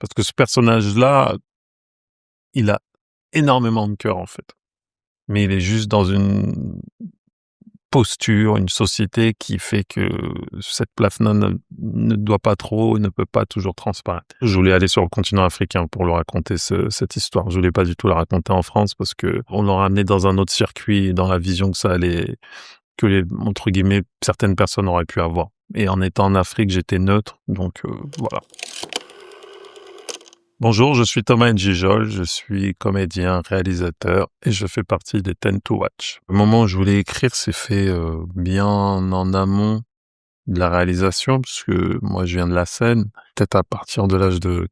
Parce que ce personnage-là, il a énormément de cœur, en fait. Mais il est juste dans une posture, une société qui fait que cette place-là ne doit pas trop, ne peut pas toujours transparaître. Je voulais aller sur le continent africain pour leur raconter cette histoire. Je voulais pas du tout la raconter en France parce que on l'a amené dans un autre circuit, dans la vision que ça allait, entre guillemets, certaines personnes auraient pu avoir. Et en étant en Afrique, j'étais neutre, donc voilà. Bonjour, je suis Thomas Njijol, je suis comédien, réalisateur et je fais partie des Ten to Watch. Le moment où je voulais écrire s'est fait bien en amont de la réalisation, parce que moi je viens de la scène. Peut-être à partir de l'âge de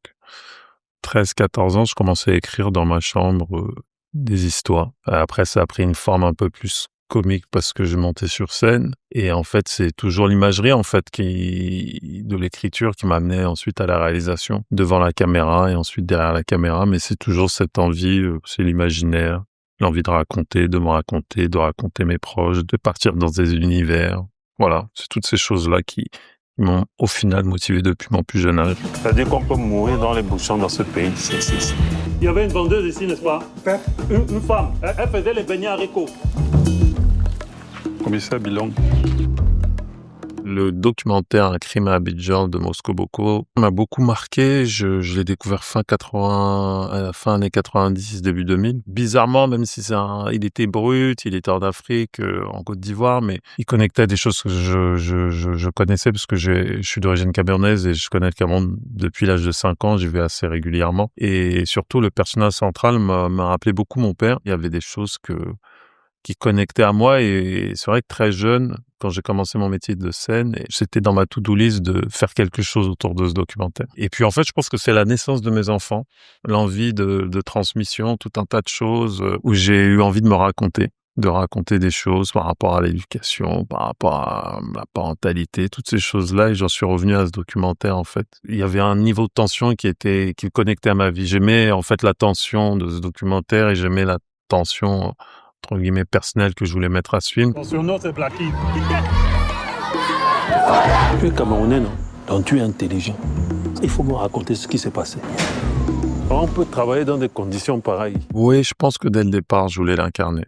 13-14 ans, je commençais à écrire dans ma chambre des histoires. Après, ça a pris une forme un peu plus comique parce que je montais sur scène. Et en fait, c'est toujours l'imagerie en fait de l'écriture qui m'a amené ensuite à la réalisation, devant la caméra et ensuite derrière la caméra. Mais c'est toujours cette envie, c'est l'imaginaire, l'envie de raconter, de raconter mes proches, de partir dans des univers. Voilà, c'est toutes ces choses-là qui m'ont au final motivé depuis mon plus jeune âge. C'est-à-dire qu'on peut mourir dans les bouchons dans ce pays. Il y avait une vendeuse ici, n'est-ce pas? Une femme. Elle faisait les beignets haricots. Commissaire Bilong. Le documentaire Un crime à Abidjan de Moscou Boko m'a beaucoup marqué. Je l'ai découvert fin années 90, début 2000. Bizarrement, même si il était brut, il était en Afrique, en Côte d'Ivoire, mais il connectait à des choses que je connaissais parce que je suis d'origine camerounaise et je connais le Cameroun depuis l'âge de 5 ans. J'y vais assez régulièrement. Et surtout, le personnage central m'a rappelé beaucoup mon père. Il y avait des choses qui connectait à moi et c'est vrai que très jeune, quand j'ai commencé mon métier de scène, c'était dans ma to-do list de faire quelque chose autour de ce documentaire. Et puis en fait, je pense que c'est la naissance de mes enfants, l'envie de transmission, tout un tas de choses où j'ai eu envie de raconter des choses par rapport à l'éducation, par rapport à la parentalité, toutes ces choses-là, et j'en suis revenu à ce documentaire, en fait. Il y avait un niveau de tension qui me connectait à ma vie. J'aimais, en fait, la tension de ce documentaire et j'aimais la tension entre guillemets personnel que je voulais mettre à ce film. Son surnom, c'est Blacky. Tu es Camerounais, non? Donc tu es intelligent. Il faut me raconter ce qui s'est passé. On peut travailler dans des conditions pareilles. Oui, je pense que dès le départ, je voulais l'incarner.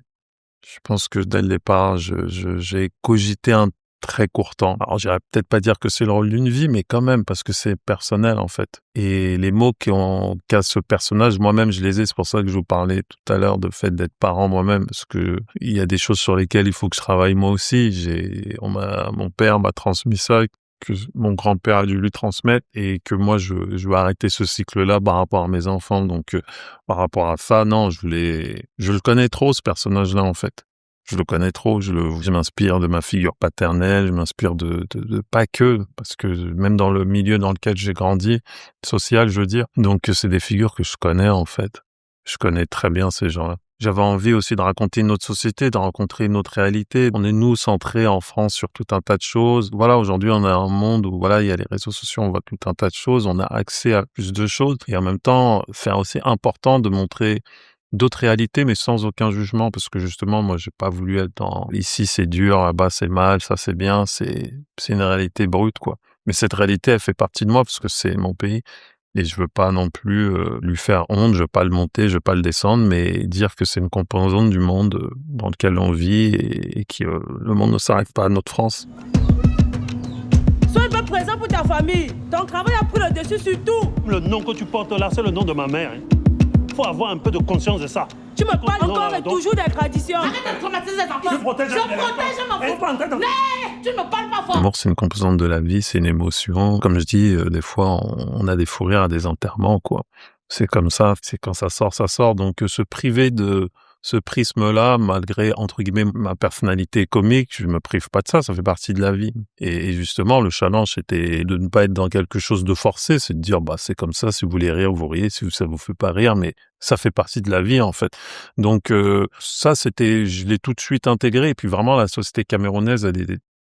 Je pense que dès le départ, j'ai cogité un très court temps. Alors, j'irais peut-être pas dire que c'est le rôle d'une vie, mais quand même, parce que c'est personnel, en fait. Et les mots qu'a ce personnage, moi-même, je les ai. C'est pour ça que je vous parlais tout à l'heure de fait d'être parent moi-même, parce que il y a des choses sur lesquelles il faut que je travaille moi aussi. Mon père m'a transmis ça, que mon grand-père a dû lui transmettre, et que moi, je veux arrêter ce cycle-là par rapport à mes enfants. Donc, par rapport à ça, non, je le connais trop, ce personnage-là, en fait. Je le connais trop, je m'inspire de ma figure paternelle, je m'inspire de pas que, parce que même dans le milieu dans lequel j'ai grandi, social, je veux dire. Donc, c'est des figures que je connais, en fait. Je connais très bien ces gens-là. J'avais envie aussi de raconter une autre société, de rencontrer une autre réalité. On est, nous, centrés en France sur tout un tas de choses. Voilà, aujourd'hui, on a un monde où, voilà, il y a les réseaux sociaux, on voit tout un tas de choses, on a accès à plus de choses. Et en même temps, c'est aussi important de montrer d'autres réalités, mais sans aucun jugement, parce que justement, moi, j'ai pas voulu être ici c'est dur, là-bas c'est mal, ça c'est bien, c'est une réalité brute, quoi. Mais cette réalité, elle fait partie de moi, parce que c'est mon pays, et je veux pas non plus lui faire honte, je veux pas le monter, je veux pas le descendre, mais dire que c'est une composante du monde dans lequel on vit, et que le monde ne s'arrête pas à notre France. Sois un peu présent pour ta famille, ton travail a pris le dessus sur tout. Le nom que tu portes là, c'est le nom de ma mère. Il faut avoir un peu de conscience de ça. Tu me parles encore et toujours des traditions. Arrête de traumatiser les enfants. Je protège mon enfant. Mais tu ne me parles pas fort. L'amour, c'est une composante de la vie, c'est une émotion. Comme je dis, des fois, on a des fous rires à des enterrements, quoi. C'est comme ça, c'est quand ça sort, ça sort. Donc, se priver de ce prisme-là, malgré, entre guillemets, ma personnalité comique, je me prive pas de ça, ça fait partie de la vie. Et justement, le challenge, c'était de ne pas être dans quelque chose de forcé, c'est de dire, bah, c'est comme ça, si vous voulez rire, vous riez, si ça vous fait pas rire, mais ça fait partie de la vie, en fait. Donc, ça, je l'ai tout de suite intégré. Et puis, vraiment, la société camerounaise,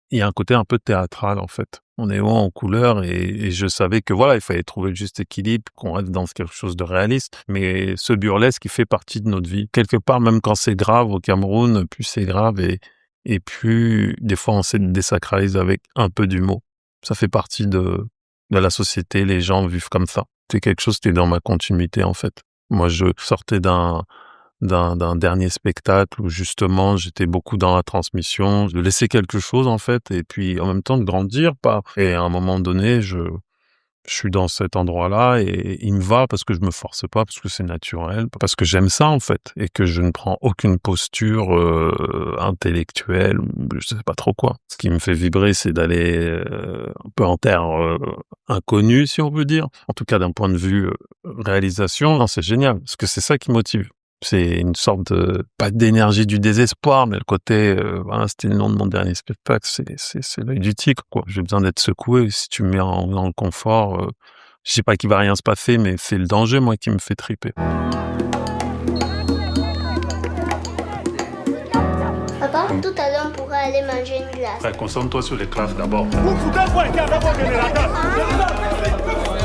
il y a un côté un peu théâtral, en fait. On est haut en couleur et je savais que voilà, il fallait trouver le juste équilibre, qu'on reste dans quelque chose de réaliste, mais ce burlesque qui fait partie de notre vie. Quelque part, même quand c'est grave au Cameroun, plus c'est grave et plus des fois on se désacralise avec un peu d'humour. Ça fait partie de la société, les gens vivent comme ça. c'était quelque chose qui était dans ma continuité, en fait. Moi, je sortais d'un dernier spectacle où justement j'étais beaucoup dans la transmission, de laisser quelque chose en fait, et puis en même temps de grandir, pas. Et à un moment donné, je suis dans cet endroit-là et il me va parce que je me force pas, parce que c'est naturel, parce que j'aime ça en fait, et que je ne prends aucune posture intellectuelle ou je sais pas trop quoi. Ce qui me fait vibrer, c'est d'aller un peu en terre inconnue, si on veut dire. En tout cas, d'un point de vue réalisation, non, c'est génial, parce que c'est ça qui motive. C'est une sorte de, pas d'énergie du désespoir, mais le côté, voilà, c'était le nom de mon dernier spectacle, c'est l'œil du tigre, quoi. J'ai besoin d'être secoué. Si tu me mets dans le confort, je sais pas qu'il va rien se passer, mais c'est le danger, moi, qui me fait triper. Papa, tout à l'heure, on pourra aller manger une glace. Concentre-toi sur les classes d'abord.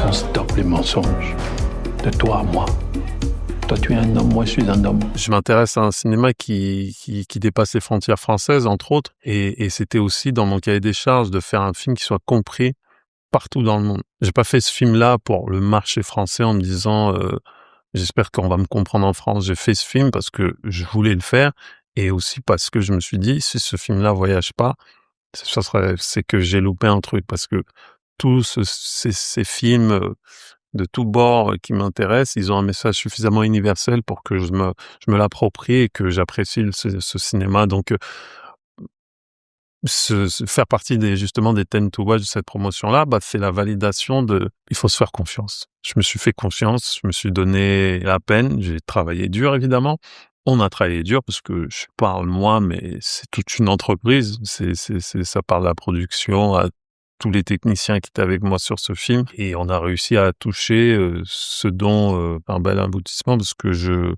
On stoppe les mensonges. De toi à moi. Toi, tu es un homme, moi, je suis un homme. Je m'intéresse à un cinéma qui dépasse les frontières françaises, entre autres, et c'était aussi dans mon cahier des charges de faire un film qui soit compris partout dans le monde. J'ai pas fait ce film-là pour le marché français en me disant j'espère qu'on va me comprendre en France. J'ai fait ce film parce que je voulais le faire, et aussi parce que je me suis dit, si ce film-là voyage pas, c'est que j'ai loupé un truc, parce que tous ces films de tous bords qui m'intéressent, ils ont un message suffisamment universel pour que je me l'approprie et que j'apprécie ce cinéma. Donc, faire partie justement des 10 to Watch de cette promotion-là, c'est la validation il faut se faire confiance. Je me suis fait confiance, je me suis donné la peine, j'ai travaillé dur évidemment. On a travaillé dur parce que je parle moi, mais c'est toute une entreprise. Ça part de la production à tous les techniciens qui étaient avec moi sur ce film, et on a réussi à toucher ce dont un bel aboutissement, parce que je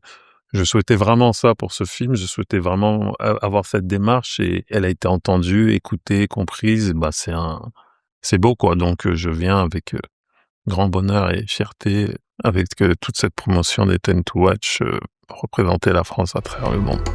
souhaitais vraiment ça pour ce film. Je souhaitais vraiment avoir cette démarche, et elle a été entendue, écoutée, comprise. C'est beau, quoi. Donc je viens avec grand bonheur et fierté avec toute cette promotion des 10 to Watch représenter la France à travers le monde.